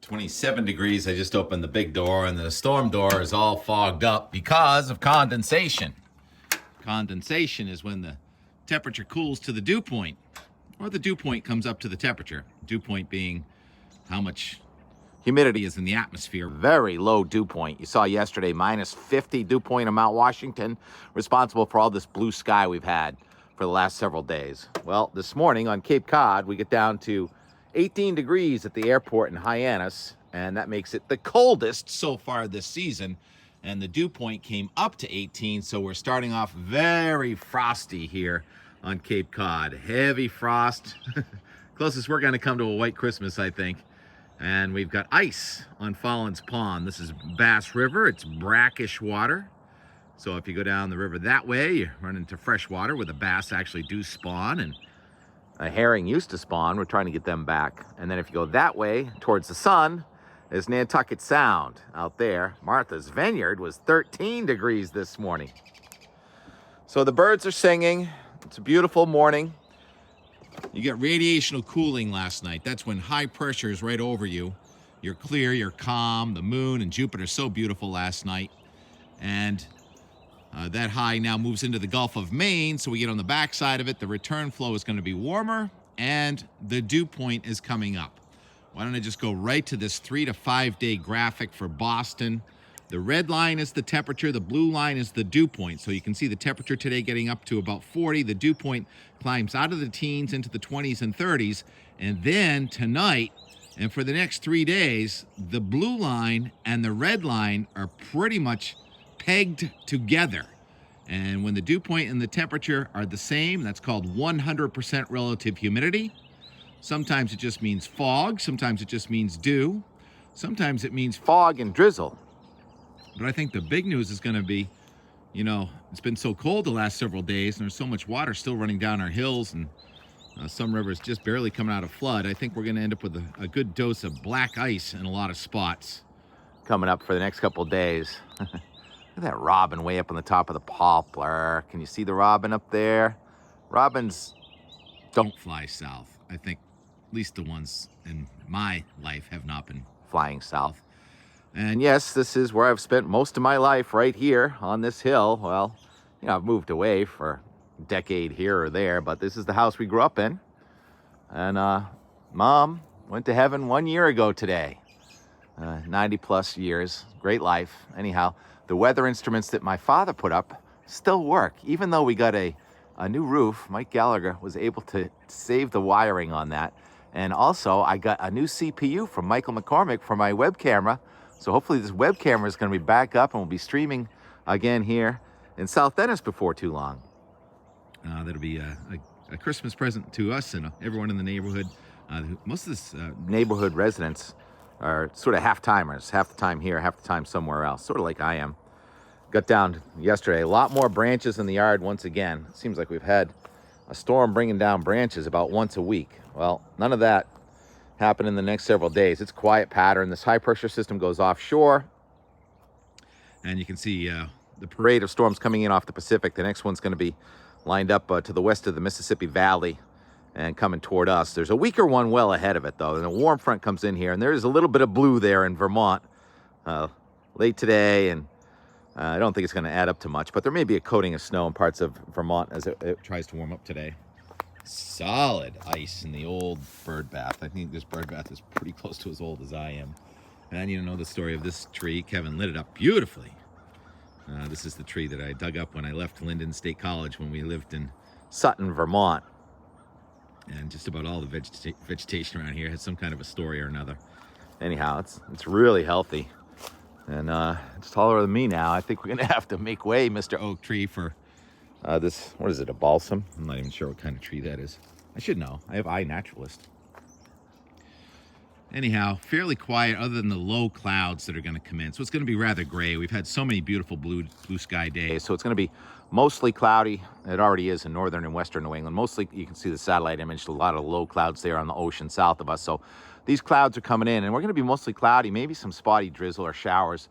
27 degrees. I just opened the big door and the storm door is all fogged up because of condensation. Condensation is when the temperature cools to the dew point, or the dew point comes up to the temperature. Dew point being how much humidity is in the atmosphere. Very low dew point. You saw yesterday minus 50 dew point in Mount Washington, responsible for all this blue sky we've had for the last several days. Well, this morning on Cape Cod, we get down to 18 degrees at the airport in Hyannis, and that makes it the coldest so far this season. And the dew point came up to 18, so we're starting off very frosty here on Cape Cod. Heavy frost. Closest we're going to come to a white Christmas, I think. And we've got ice on Fallon's Pond. This is Bass River. It's brackish water. So if you go down the river that way, you run into fresh water where the bass actually do spawn, and a herring used to spawn. We're trying to get them back. And then if you go that way towards the sun, is Nantucket Sound out there. Martha's Vineyard was 13 degrees this morning. So the birds are singing. It's a beautiful morning. You get radiational cooling last night. That's when high pressure is right over you. You're clear, you're calm. The moon and Jupiter so beautiful last night. And that high now moves into the Gulf of Maine, so we get on the backside of it. The return flow is going to be warmer, and the dew point is coming up. Why don't I just go right to this 3 to 5 day graphic for Boston. The red line is the temperature, the blue line is the dew point. So you can see the temperature today getting up to about 40. The dew point climbs out of the teens into the 20s and 30s. And then tonight, and for the next 3 days, the blue line and the red line are pretty much pegged together. And when the dew point and the temperature are the same, that's called 100% relative humidity. Sometimes it just means fog. Sometimes it just means dew. Sometimes it means fog and drizzle. But I think the big news is going to be, it's been so cold the last several days, and there's so much water still running down our hills, and some rivers just barely coming out of flood. I think we're going to end up with a good dose of black ice in a lot of spots coming up for the next couple of days. Look at that robin way up on the top of the poplar. Can you see the robin up there? Robins don't fly south. I think at least the ones in my life have not been flying south. And yes, this is where I've spent most of my life, right here on this hill. Well, I've moved away for a decade here or there, but this is the house we grew up in. And Mom went to heaven 1 year ago today. 90 plus years, great life. Anyhow, the weather instruments that my father put up still work. Even though we got a new roof, Mike Gallagher was able to save the wiring on that. And also, I got a new CPU from Michael McCormick for my web camera. So hopefully this web camera is going to be back up and we'll be streaming again here in South Dennis before too long. That'll be a Christmas present to us and everyone in the neighborhood. Most of this neighborhood residents are sort of half-timers, half the time here, half the time somewhere else, sort of like I am. Got down yesterday, a lot more branches in the yard once again. It seems like we've had a storm bringing down branches about once a week. Well, none of that happened in the next several days. It's a quiet pattern. This high pressure system goes offshore, and you can see the parade of storms coming in off the Pacific. The next one's going to be lined up to the west of the Mississippi Valley and coming toward us. There's a weaker one well ahead of it, though, and a warm front comes in here, and there is a little bit of blue there in Vermont late today, and I don't think it's going to add up to much, but there may be a coating of snow in parts of Vermont as it tries to warm up today. Solid ice in the old bird bath. I think this bird bath is pretty close to as old as I am. And I need to know the story of this tree. Kevin lit it up beautifully. This is the tree that I dug up when I left Linden State College when we lived in Sutton, Vermont. And just about all the vegetation around here has some kind of a story or another. Anyhow, it's really healthy. And it's taller than me now. I think we're going to have to make way, Mr. Oak Tree, for this, what is it, a balsam? I'm not even sure what kind of tree that is. I should know. I have iNaturalist. Anyhow, fairly quiet other than the low clouds that are going to come in. So it's going to be rather gray. We've had so many beautiful blue sky days. So it's going to be mostly cloudy. It already is in northern and western New England. Mostly, you can see the satellite image, a lot of low clouds there on the ocean south of us. So these clouds are coming in, and we're going to be mostly cloudy, maybe some spotty drizzle or showers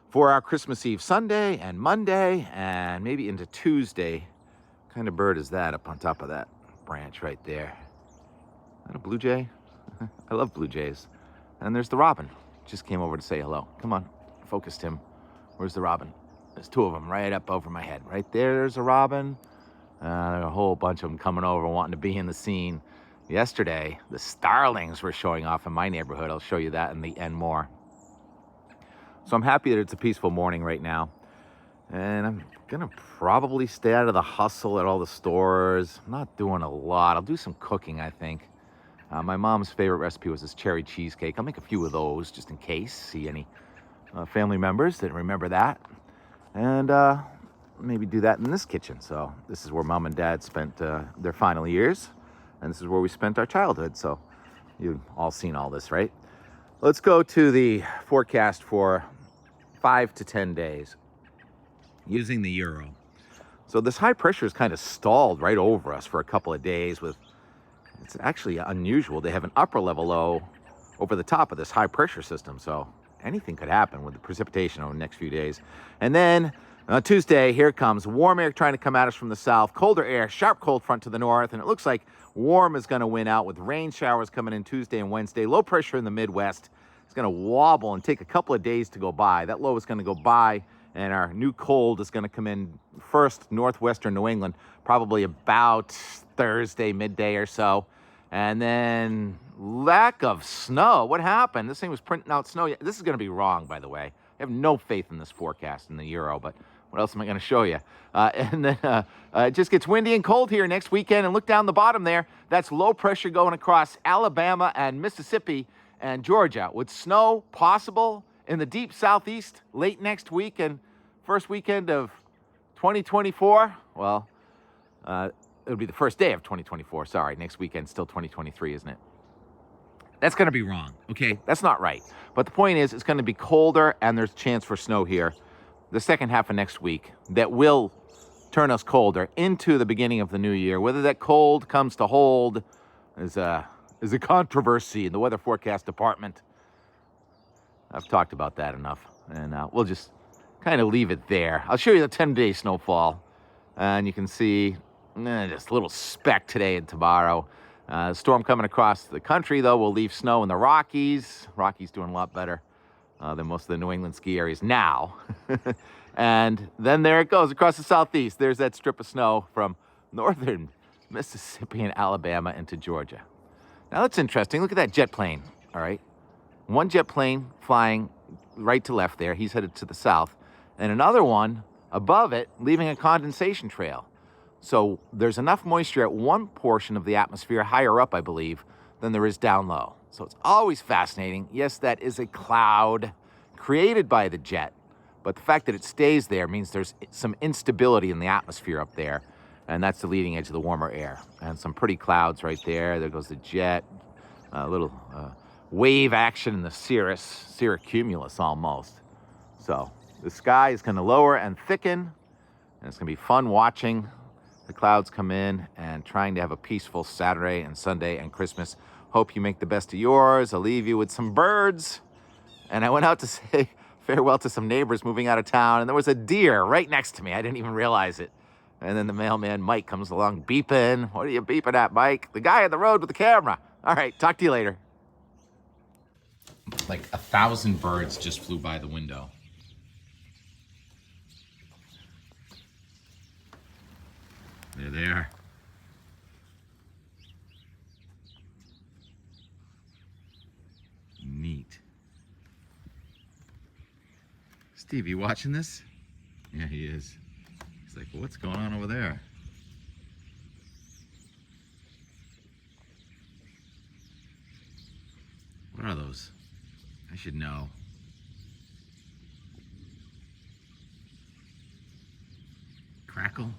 for our Christmas Eve Sunday and Monday and maybe into Tuesday. What kind of bird is that up on top of that branch right there? Is that a blue jay? I love blue jays. And there's the robin. Just came over to say hello. Come on, focus, Tim. Where's the robin? There's two of them right up over my head. Right there's a robin. There are a whole bunch of them coming over wanting to be in the scene. Yesterday, the starlings were showing off in my neighborhood. I'll show you that in the end more. So I'm happy that it's a peaceful morning right now. And I'm gonna probably stay out of the hustle at all the stores. I'm not doing a lot. I'll do some cooking, I think. My mom's favorite recipe was this cherry cheesecake. I'll make a few of those just in case. See any family members that remember that. And maybe do that in this kitchen. So this is where Mom and Dad spent their final years. And this is where we spent our childhood. So you've all seen all this, right? Let's go to the forecast for 5 to 10 days using the euro. So this high pressure is kind of stalled right over us for a couple of days with, it's actually unusual. They have an upper level low over the top of this high pressure system. So anything could happen with the precipitation over the next few days. And then Tuesday, here comes warm air trying to come at us from the south, colder air, sharp cold front to the north, and it looks like warm is going to win out with rain showers coming in Tuesday and Wednesday. Low pressure in the Midwest is going to wobble and take a couple of days to go by. That low is going to go by, and our new cold is going to come in first northwestern New England, probably about Thursday, midday or so. And then lack of snow. What happened? This thing was printing out snow. This is going to be wrong, by the way. I have no faith in this forecast in the euro, but what else am I going to show you? And then it just gets windy and cold here next weekend. And look down the bottom there. That's low pressure going across Alabama and Mississippi and Georgia, with snow possible in the deep southeast late next week and first weekend of 2024. Well, it'll be the first day of 2024. Sorry, next weekend, still 2023, isn't it? That's going to be wrong, okay? That's not right. But the point is, it's going to be colder, and there's a chance for snow here the second half of next week that will turn us colder into the beginning of the new year. Whether that cold comes to hold is a controversy in the weather forecast department. I've talked about that enough, and we'll just kind of leave it there. I'll show you the 10-day snowfall, and you can see just a little speck today and tomorrow. Storm coming across the country, though, will leave snow in the Rockies. Rockies doing a lot better than most of the New England ski areas now. And then there it goes across the southeast. There's that strip of snow from northern Mississippi and Alabama into Georgia. Now that's interesting. Look at that jet plane, all right? One jet plane flying right to left there. He's headed to the south. And another one above it, leaving a condensation trail. So there's enough moisture at one portion of the atmosphere, higher up, I believe, than there is down low. So it's always fascinating. Yes, that is a cloud created by the jet, but the fact that it stays there means there's some instability in the atmosphere up there, and that's the leading edge of the warmer air. And some pretty clouds right there. There goes the jet, a little wave action in the cirrocumulus almost. So the sky is going to lower and thicken, and it's going to be fun watching the clouds come in and trying to have a peaceful Saturday and Sunday and Christmas. Hope you make the best of yours. I'll leave you with some birds. And I went out to say farewell to some neighbors moving out of town, and there was a deer right next to me. I didn't even realize it. And then the mailman, Mike, comes along beeping. What are you beeping at, Mike? The guy on the road with the camera. All right, talk to you later. Like 1,000 birds just flew by the window. There they are. Neat. Steve, you watching this? Yeah, he is. He's like, what's going on over there? What are those? I should know. Crackle?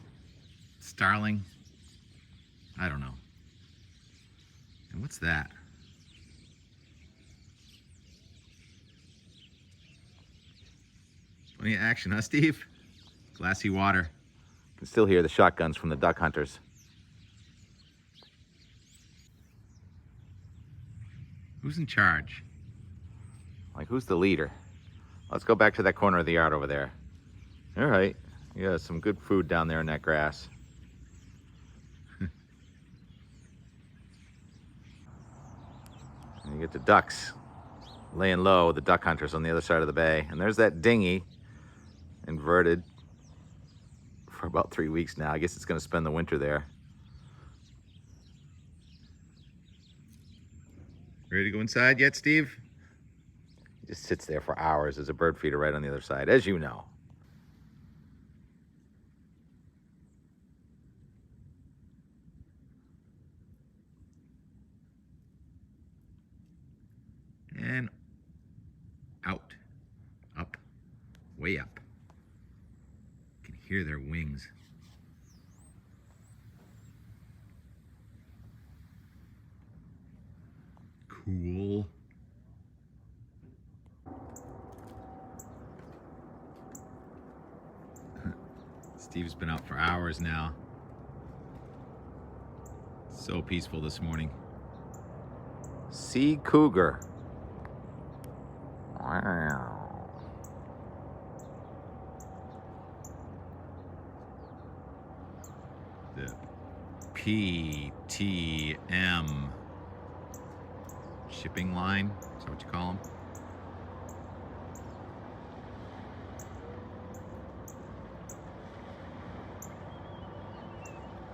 Starling? I don't know. And what's that? Plenty of action, huh, Steve? Glassy water. You can still hear the shotguns from the duck hunters. Who's in charge? Like, who's the leader? Let's go back to that corner of the yard over there. All right. Yeah, some good food down there in that grass. You get the ducks. laying low with the duck hunters on the other side of the bay. And there's that dinghy, inverted, for about 3 weeks now. I guess it's going to spend the winter there. Ready to go inside yet, Steve? He just sits there for hours. There's a bird feeder right on the other side, as you know. And out, up, way up. You can hear their wings. Cool. Steve's been out for hours now. So peaceful this morning. Sea cougar. Wow. The PTM shipping line, is that what you call them?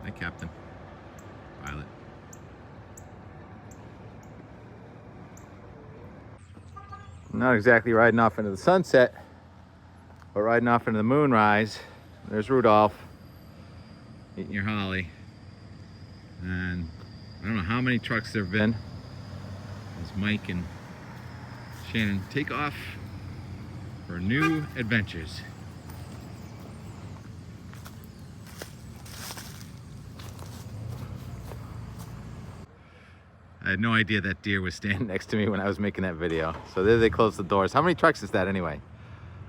Hi, Captain. Pilot. Not exactly riding off into the sunset, but riding off into the moonrise. There's Rudolph eating your holly. And I don't know how many trucks there have been as Mike and Shannon take off for new adventures. I had no idea that deer was standing next to me when I was making that video. So there they closed the doors. How many trucks is that anyway?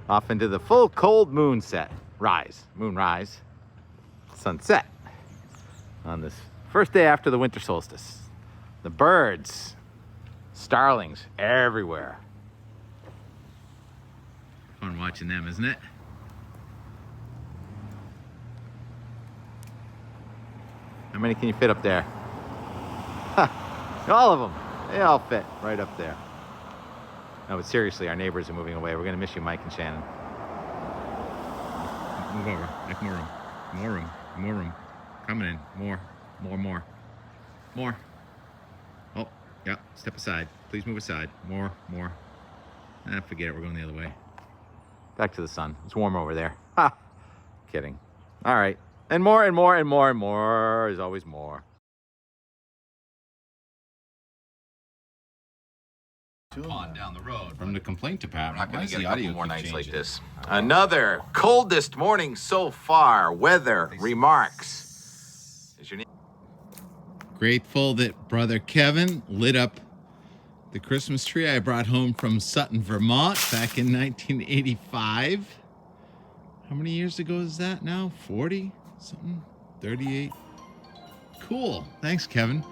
Off into the full cold moon set. Moonrise, sunset on this first day after the winter solstice. The birds, starlings everywhere. Fun watching them, isn't it? How many can you fit up there? All of them. They all fit right up there. No, but seriously, our neighbors are moving away. We're going to miss you, Mike and Shannon. Move over. Make more room. More room. More room. Coming in. More. More. Oh, yeah. Step aside. Please move aside. More. Forget it. We're going the other way. Back to the sun. It's warm over there. Ha! Kidding. All right. And more. There's always more. On down the road from the complaint department. I'm not going to get a couple more nights like this. Another coldest morning so far. Weather remarks. Is your name? Grateful that brother Kevin lit up the Christmas tree I brought home from Sutton, Vermont back in 1985. How many years ago is that now? 40 something? 38? Cool. Thanks, Kevin.